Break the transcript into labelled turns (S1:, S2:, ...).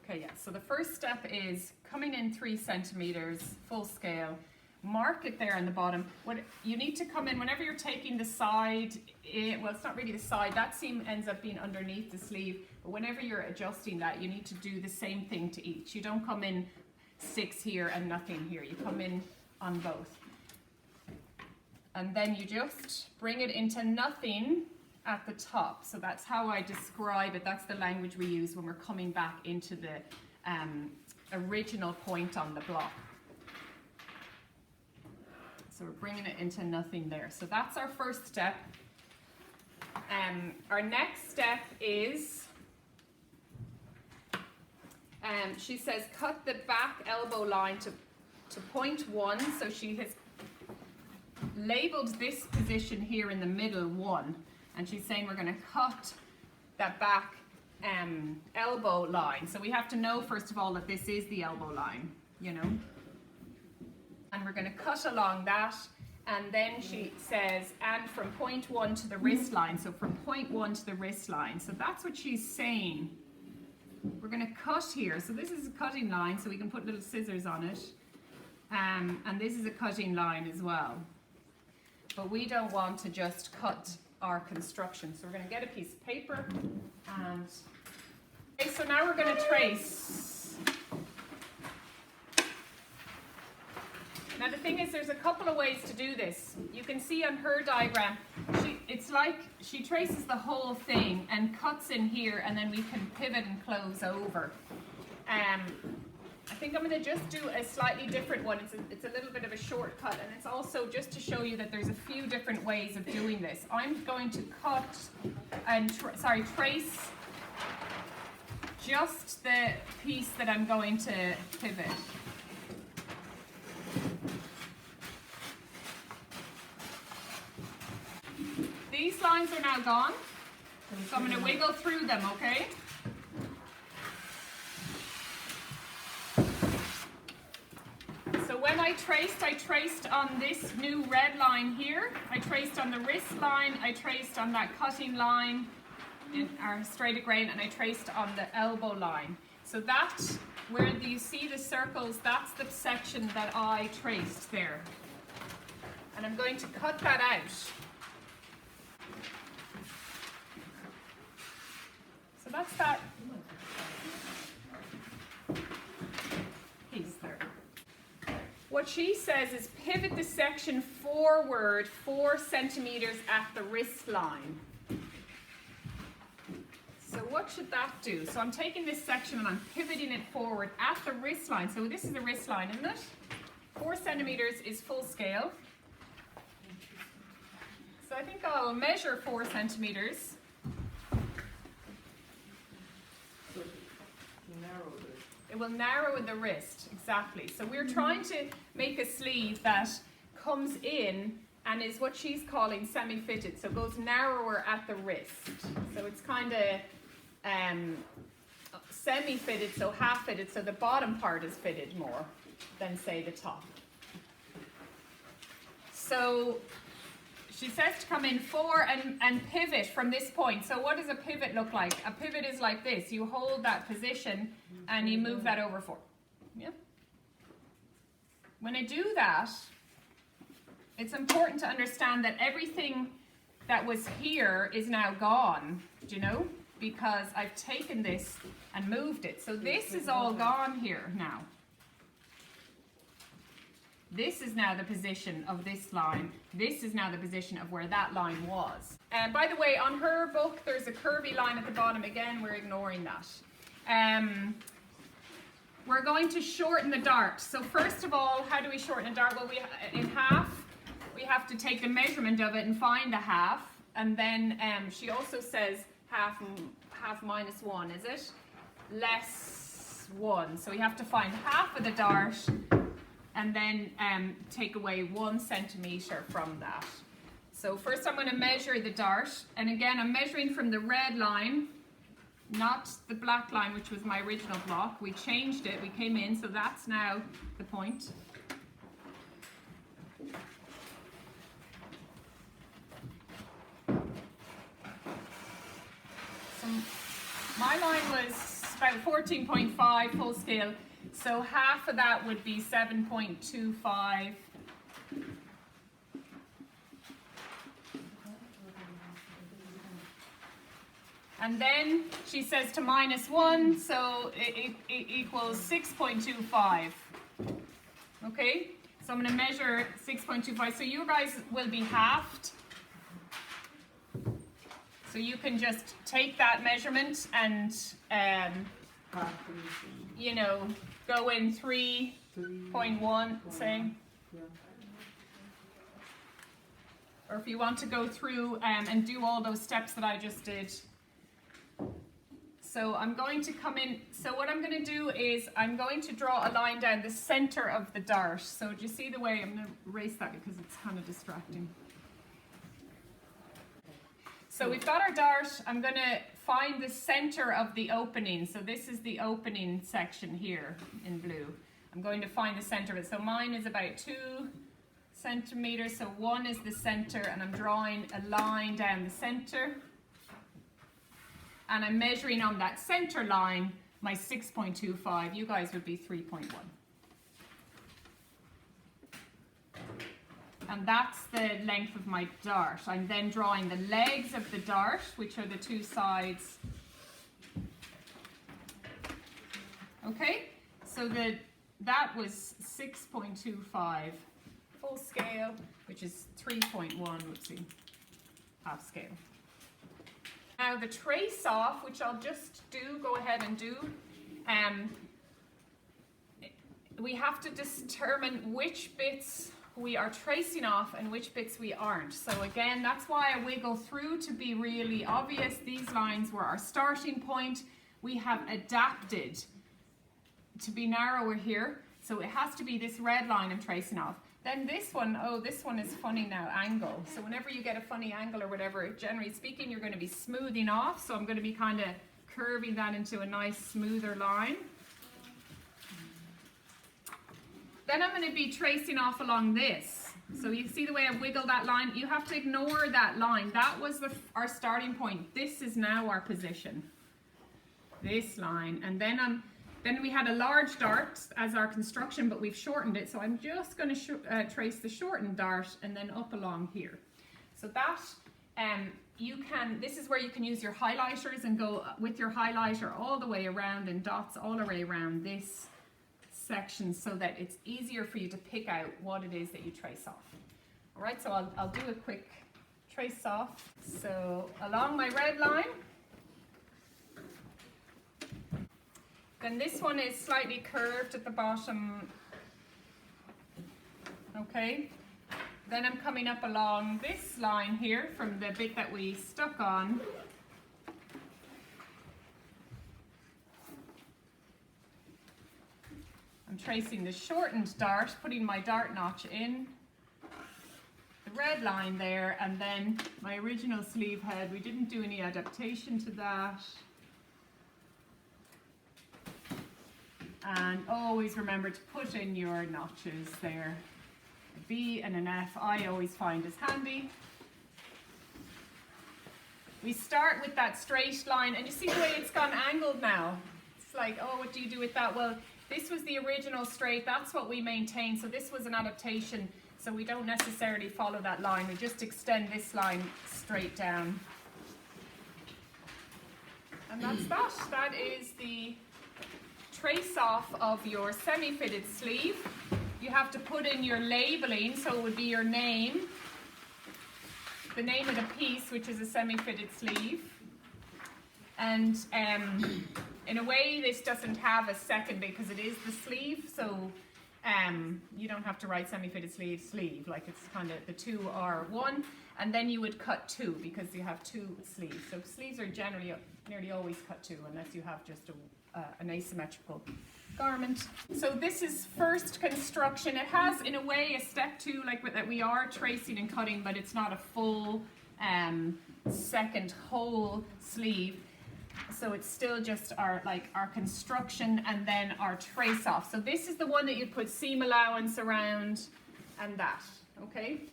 S1: Okay, yeah, so the first step is coming in 3 centimeters, full scale, mark it there on the bottom. What you need to come in whenever you're taking the side, well, it's not really the side, that seam ends up being underneath the sleeve, but whenever you're adjusting that, you need to do the same thing to each. You don't come in 6 here and nothing here, you come in on both. And then you just bring it into nothing at the top. So that's how I describe it. That's the language we use when we're coming back into the original point on the block. So we're bringing it into nothing there. So that's our first step. Our next step is, she says cut the back elbow line to point 1. So she has labeled this position here in the middle 1. And she's saying we're going to cut that back elbow line. So we have to know, first of all, that this is the elbow line, you know. And we're going to cut along that. And then she says, and from point 1 to the wrist line. So from point 1 to the wrist line. So that's what she's saying. We're going to cut here. So this is a cutting line, so we can put little scissors on it. And this is a cutting line as well. But we don't want to just cut our construction. So we're going to get a piece of paper and okay, so now we're going to trace. Now the thing is, there's a couple of ways to do this. You can see on her diagram, it's like she traces the whole thing and cuts in here, and then we can pivot and close over. I think I'm going to just do a slightly different one. It's a little bit of a shortcut, and it's also just to show you that there's a few different ways of doing this. I'm going to cut and trace just the piece that I'm going to pivot. These lines are now gone, so I'm going to wiggle through them, okay? When I traced on this new red line here. I traced on the wrist line, I traced on that cutting line in our straight grain, and I traced on the elbow line. So that, where you see the circles, that's the section that I traced there. And I'm going to cut that out. So that's that piece there. What she says is pivot the section forward 4 centimeters at the wrist line. So what should that do? So I'm taking this section and I'm pivoting it forward at the wrist line. So this is the wrist line, isn't it? 4 centimeters is full scale. So I think I'll measure 4 centimeters. It will narrow the wrist, exactly. So we're trying to make a sleeve that comes in and is what she's calling semi-fitted. So it goes narrower at the wrist. So it's kind of semi-fitted, so half-fitted. So the bottom part is fitted more than, say, the top. So she says to come in 4 and pivot from this point. So what does a pivot look like? A pivot is like this. You hold that position and you move that over 4. Yeah. When I do that, it's important to understand that everything that was here is now gone, do you know? Because I've taken this and moved it. So this is all gone here now. This is now the position of this line. This is now the position of where that line was. And by the way, on her book, there's a curvy line at the bottom. Again, we're ignoring that. We're going to shorten the dart. So first of all, how do we shorten a dart? Well, in half, we have to take the measurement of it and find a half. And then she also says half minus 1, is it? Less 1. So we have to find half of the dart and then take away 1 centimeter from that. So first I'm going to measure the dart, and again I'm measuring from the red line, not the black line, which was my original block. We changed it, we came in, so that's now the point. So my line was about 14.5 full scale. So half of that would be 7.25. And then she says to -1, so it equals 6.25. Okay, so I'm going to measure 6.25. So you guys will be halved. So you can just take that measurement and, you know, go in 3.1, say. Or if you want to go through and do all those steps that I just did. So I'm going to come in, so what I'm going to do is I'm going to draw a line down the center of the dart. So do you see the way, I'm going to erase that because it's kind of distracting. So we've got our dart, I'm going to find the center of the opening. So this is the opening section here in blue. I'm going to find the center of it. So mine is about 2 centimeters, so 1 is the center, and I'm drawing a line down the center. And I'm measuring on that center line my 6.25. You guys would be 3.1. And that's the length of my dart. I'm then drawing the legs of the dart, which are the 2 sides. Okay, so that was 6.25 full scale, which is 3.1, whoopsie, half scale. Now the trace off, which I'll just go ahead and do, we have to determine which bits we are tracing off and which bits we aren't. So again, that's why I wiggle through to be really obvious. These lines were our starting point. We have adapted to be narrower here. So it has to be this red line I'm tracing off. Then this one, oh, this one is funny now, angle. So whenever you get a funny angle or whatever, generally speaking, you're going to be smoothing off. So I'm going to be kind of curving that into a nice smoother line. Then I'm going to be tracing off along this. So you see the way I wiggle that line? You have to ignore that line. That was our starting point. This is now our position. This line. And then we had a large dart as our construction, but we've shortened it. So I'm just going to trace the shortened dart and then up along here. So that, this is where you can use your highlighters and go with your highlighter all the way around and dots all the way around this section so that it's easier for you to pick out what it is that you trace off. All right, so I'll do a quick trace off. So along my red line, then this one is slightly curved at the bottom. Okay, then I'm coming up along this line here from the bit that we stuck on. I'm tracing the shortened dart, putting my dart notch in, the red line there, and then my original sleeve head. We didn't do any adaptation to that. And always remember to put in your notches there. A B and an F I always find is handy. We start with that straight line, and you see the way it's gone angled now? It's like, oh, what do you do with that? Well, this was the original straight, that's what we maintained, so this was an adaptation, so we don't necessarily follow that line, we just extend this line straight down. And that's that. That is the trace off of your semi-fitted sleeve. You have to put in your labeling, so it would be your name, the name of the piece, which is a semi-fitted sleeve. And in a way, this doesn't have a second because it is the sleeve, so you don't have to write semi-fitted sleeve, like it's kind of the 2 are 1, and then you would cut 2 because you have 2 sleeves. So sleeves are generally nearly always cut 2 unless you have just an asymmetrical garment. So this is first construction. It has, in a way, a step 2 like that we are tracing and cutting, but it's not a full second whole sleeve. So it's still just our construction and then our trace off. So this is the one that you put seam allowance around and that, okay?